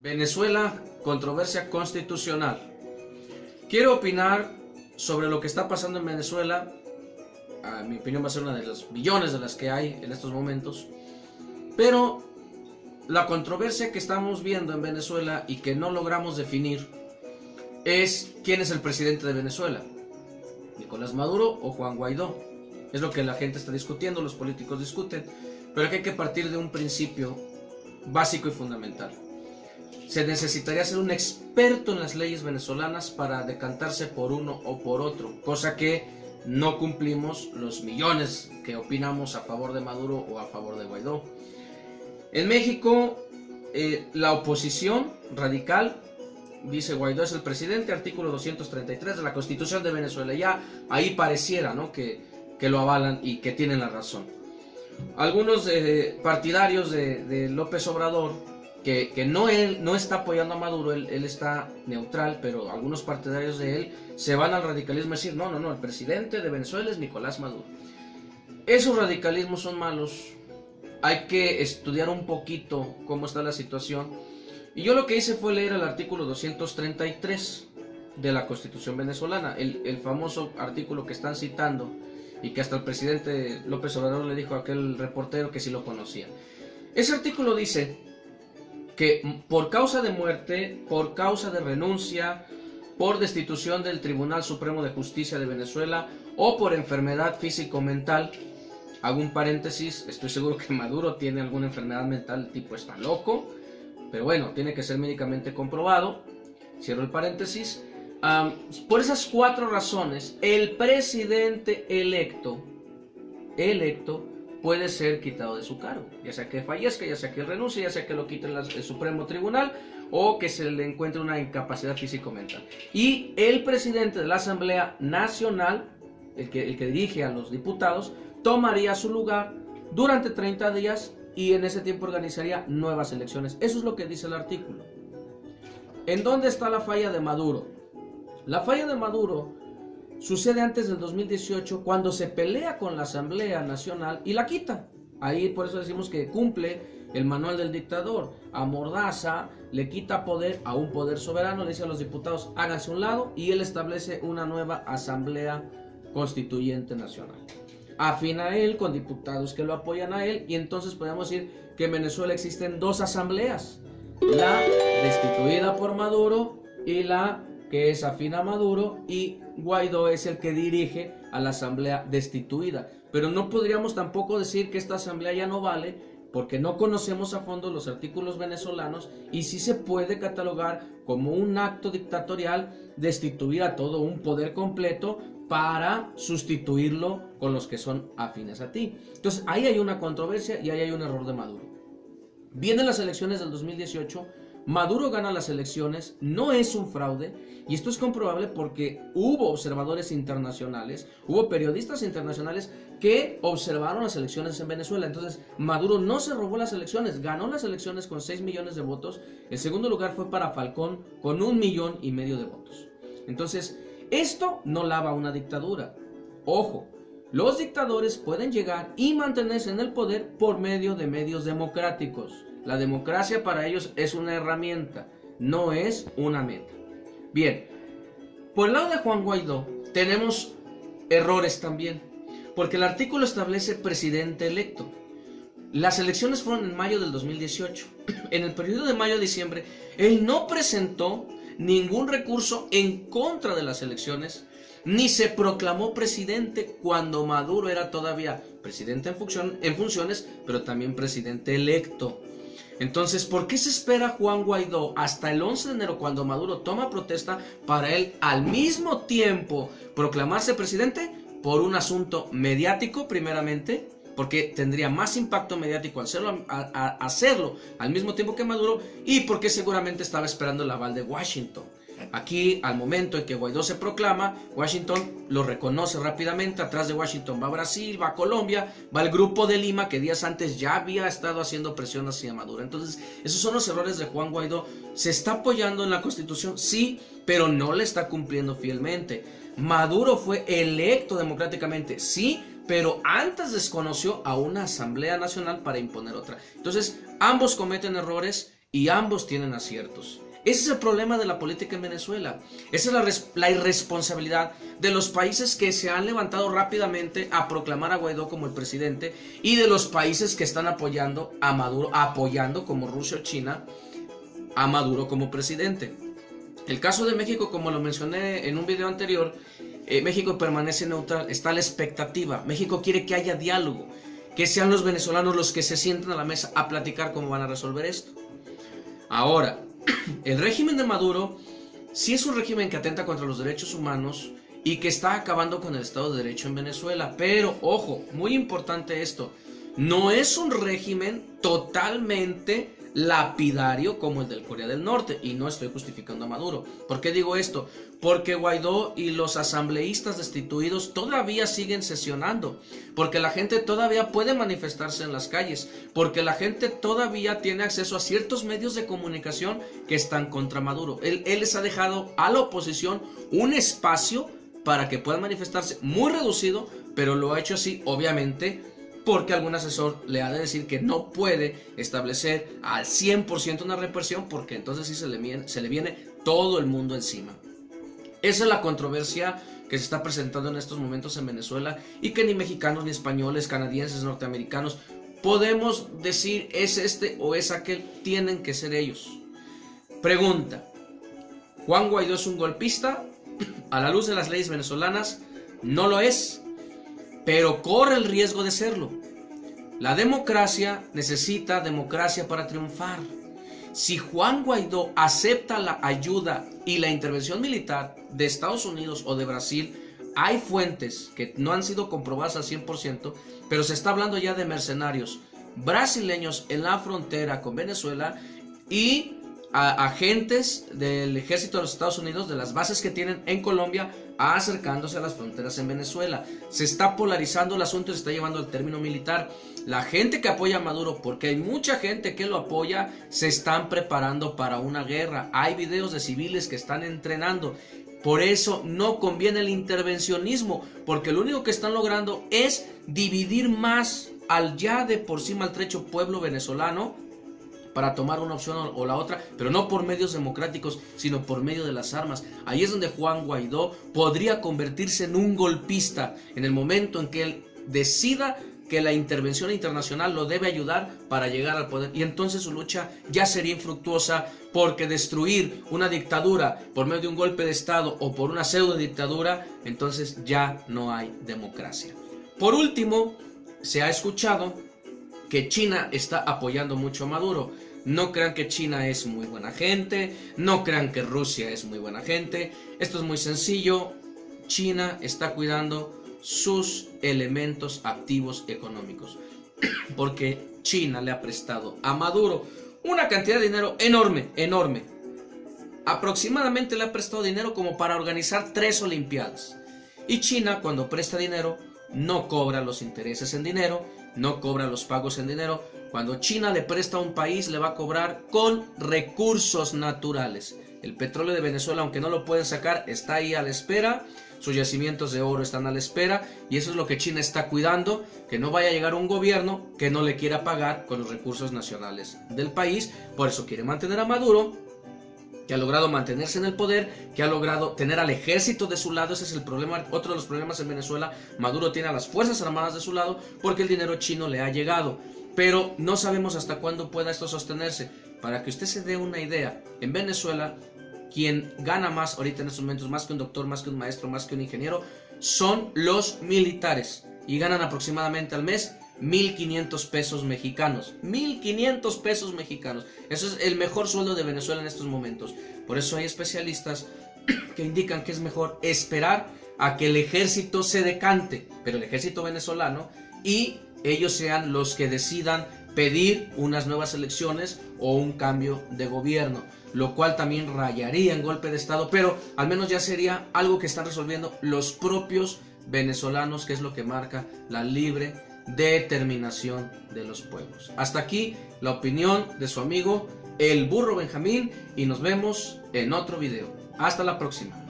Venezuela, controversia constitucional. Quiero opinar sobre lo que está pasando en Venezuela. A mi opinión va a ser una de las millones de las que hay en estos momentos. Pero la controversia que estamos viendo en Venezuela y que no logramos definir es quién es el presidente de Venezuela, Nicolás Maduro o Juan Guaidó. Es lo que la gente está discutiendo, los políticos discuten, pero aquí hay que partir de un principio básico y fundamental. Se necesitaría ser un experto en las leyes venezolanas para decantarse por uno o por otro, cosa que no cumplimos los millones que opinamos a favor de Maduro o a favor de Guaidó. En México, la oposición radical dice Guaidó es el presidente, artículo 233 de la Constitución de Venezuela. Ya ahí pareciera, ¿no?, que lo avalan y que tienen la razón. Algunos partidarios de López Obrador, que no está apoyando a Maduro, él está neutral, pero algunos partidarios de él se van al radicalismo a decir, no, el presidente de Venezuela es Nicolás Maduro. Esos radicalismos son malos, hay que estudiar un poquito cómo está la situación. Y yo lo que hice fue leer el artículo 233 de la Constitución venezolana, el famoso artículo que están citando y que hasta el presidente López Obrador le dijo a aquel reportero que sí lo conocía. Ese artículo dice que por causa de muerte, por causa de renuncia, por destitución del Tribunal Supremo de Justicia de Venezuela o por enfermedad físico-mental, hago un paréntesis, estoy seguro que Maduro tiene alguna enfermedad mental, el tipo está loco, pero bueno, tiene que ser médicamente comprobado, cierro el paréntesis. Por esas cuatro razones, el presidente electo puede ser quitado de su cargo, ya sea que fallezca, ya sea que renuncie, ya sea que lo quite el Supremo Tribunal o que se le encuentre una incapacidad físico-mental. Y el presidente de la Asamblea Nacional, el que dirige a los diputados, tomaría su lugar durante 30 días y en ese tiempo organizaría nuevas elecciones. Eso es lo que dice el artículo. ¿En dónde está la falla de Maduro? La falla de Maduro sucede antes del 2018, cuando se pelea con la Asamblea Nacional y la quita. Ahí por eso decimos que cumple el manual del dictador. Amordaza, le quita poder a un poder soberano, le dice a los diputados háganse a un lado y él establece una nueva Asamblea Constituyente Nacional. Afín a él, con diputados que lo apoyan a él, y entonces podemos decir que en Venezuela existen dos asambleas, la destituida por Maduro y la que es afín a Maduro, y Guaidó es el que dirige a la asamblea destituida. Pero no podríamos tampoco decir que esta asamblea ya no vale, porque no conocemos a fondo los artículos venezolanos y sí se puede catalogar como un acto dictatorial destituir a todo un poder completo para sustituirlo con los que son afines a ti. Entonces ahí hay una controversia y ahí hay un error de Maduro. Vienen las elecciones del 2018, Maduro gana las elecciones, no es un fraude, y esto es comprobable porque hubo observadores internacionales, hubo periodistas internacionales que observaron las elecciones en Venezuela. Entonces Maduro no se robó las elecciones, ganó las elecciones con 6 millones de votos, el segundo lugar fue para Falcón con 1,5 millones de votos. Entonces esto no lava una dictadura. Ojo, los dictadores pueden llegar y mantenerse en el poder por medio de medios democráticos. La democracia para ellos es una herramienta, no es una meta. Bien, por el lado de Juan Guaidó tenemos errores también, porque el artículo establece presidente electo. Las elecciones fueron en mayo del 2018. En el periodo de mayo a diciembre, él no presentó ningún recurso en contra de las elecciones, ni se proclamó presidente cuando Maduro era todavía presidente en funciones, pero también presidente electo. Entonces, ¿por qué se espera Juan Guaidó hasta el 11 de enero, cuando Maduro toma protesta, para él al mismo tiempo proclamarse presidente? Por un asunto mediático, primeramente, porque tendría más impacto mediático hacerlo al mismo tiempo que Maduro, y porque seguramente estaba esperando el aval de Washington. Aquí, al momento en que Guaidó se proclama, Washington lo reconoce rápidamente. Atrás de Washington va Brasil, va Colombia, va el Grupo de Lima, que días antes ya había estado haciendo presión hacia Maduro. Entonces, esos son los errores de Juan Guaidó. Se está apoyando en la Constitución, sí, pero no le está cumpliendo fielmente. Maduro fue electo democráticamente, sí, pero antes desconoció a una Asamblea Nacional para imponer otra. Entonces, ambos cometen errores y ambos tienen aciertos. Ese es el problema de la política en Venezuela. Esa es la irresponsabilidad de los países que se han levantado rápidamente a proclamar a Guaidó como el presidente y de los países que están apoyando a Maduro, apoyando como Rusia o China a Maduro como presidente. El caso de México, como lo mencioné en un video anterior, México permanece neutral, está a la expectativa. México quiere que haya diálogo, que sean los venezolanos los que se sienten a la mesa a platicar cómo van a resolver esto. Ahora, el régimen de Maduro sí es un régimen que atenta contra los derechos humanos y que está acabando con el Estado de Derecho en Venezuela. Pero, ojo, muy importante esto, no es un régimen totalmente lapidario como el del Corea del Norte, y no estoy justificando a Maduro. ¿Por qué digo esto? Porque Guaidó y los asambleístas destituidos todavía siguen sesionando, porque la gente todavía puede manifestarse en las calles, porque la gente todavía tiene acceso a ciertos medios de comunicación que están contra Maduro. Él les ha dejado a la oposición un espacio para que puedan manifestarse, muy reducido, pero lo ha hecho así, obviamente, porque algún asesor le ha de decir que no puede establecer al 100% una represión, porque entonces sí se le viene todo el mundo encima. Esa es la controversia que se está presentando en estos momentos en Venezuela, y que ni mexicanos, ni españoles, canadienses, norteamericanos podemos decir es este o es aquel, tienen que ser ellos. Pregunta: ¿Juan Guaidó es un golpista? A la luz de las leyes venezolanas, no lo es, pero corre el riesgo de serlo. La democracia necesita democracia para triunfar. Si Juan Guaidó acepta la ayuda y la intervención militar de Estados Unidos o de Brasil, hay fuentes que no han sido comprobadas al 100%, pero se está hablando ya de mercenarios brasileños en la frontera con Venezuela y agentes del ejército de los Estados Unidos, de las bases que tienen en Colombia, acercándose a las fronteras en Venezuela. Se está polarizando el asunto y se está llevando al término militar. La gente que apoya a Maduro, porque hay mucha gente que lo apoya, se están preparando para una guerra. Hay videos de civiles que están entrenando. Por eso no conviene el intervencionismo, porque lo único que están logrando es dividir más al ya de por sí maltrecho pueblo venezolano para tomar una opción o la otra, pero no por medios democráticos, sino por medio de las armas. Ahí es donde Juan Guaidó podría convertirse en un golpista en el momento en que él decida que la intervención internacional lo debe ayudar para llegar al poder, y entonces su lucha ya sería infructuosa, porque destruir una dictadura por medio de un golpe de estado o por una pseudo dictadura, entonces ya no hay democracia. Por último, se ha escuchado que China está apoyando mucho a Maduro. No crean que China es muy buena gente, no crean que Rusia es muy buena gente. Esto es muy sencillo. China está cuidando sus elementos activos económicos, porque China le ha prestado a Maduro una cantidad de dinero enorme. Aproximadamente le ha prestado dinero como para organizar 3 Olimpiadas. Y China, cuando presta dinero, no cobra los intereses en dinero, no cobra los pagos en dinero. Cuando China le presta a un país, le va a cobrar con recursos naturales. El petróleo de Venezuela, aunque no lo pueden sacar, está ahí a la espera. Sus yacimientos de oro están a la espera, y eso es lo que China está cuidando, que no vaya a llegar un gobierno que no le quiera pagar con los recursos nacionales del país. Por eso quiere mantener a Maduro, que ha logrado mantenerse en el poder, que ha logrado tener al ejército de su lado. Ese es el problema, otro de los problemas en Venezuela. Maduro tiene a las fuerzas armadas de su lado porque el dinero chino le ha llegado, pero no sabemos hasta cuándo pueda esto sostenerse. Para que usted se dé una idea, en Venezuela, quien gana más ahorita en estos momentos, más que un doctor, más que un maestro, más que un ingeniero, son los militares, y ganan aproximadamente al mes 1,500 pesos mexicanos. 1,500 pesos mexicanos. Eso es el mejor sueldo de Venezuela en estos momentos. Por eso hay especialistas que indican que es mejor esperar a que el ejército se decante, pero el ejército venezolano, y ellos sean los que decidan pedir unas nuevas elecciones o un cambio de gobierno, lo cual también rayaría en golpe de estado, pero al menos ya sería algo que están resolviendo los propios venezolanos, que es lo que marca la libre determinación de los pueblos. Hasta aquí la opinión de su amigo el Burro Benjamín, y nos vemos en otro video. Hasta la próxima.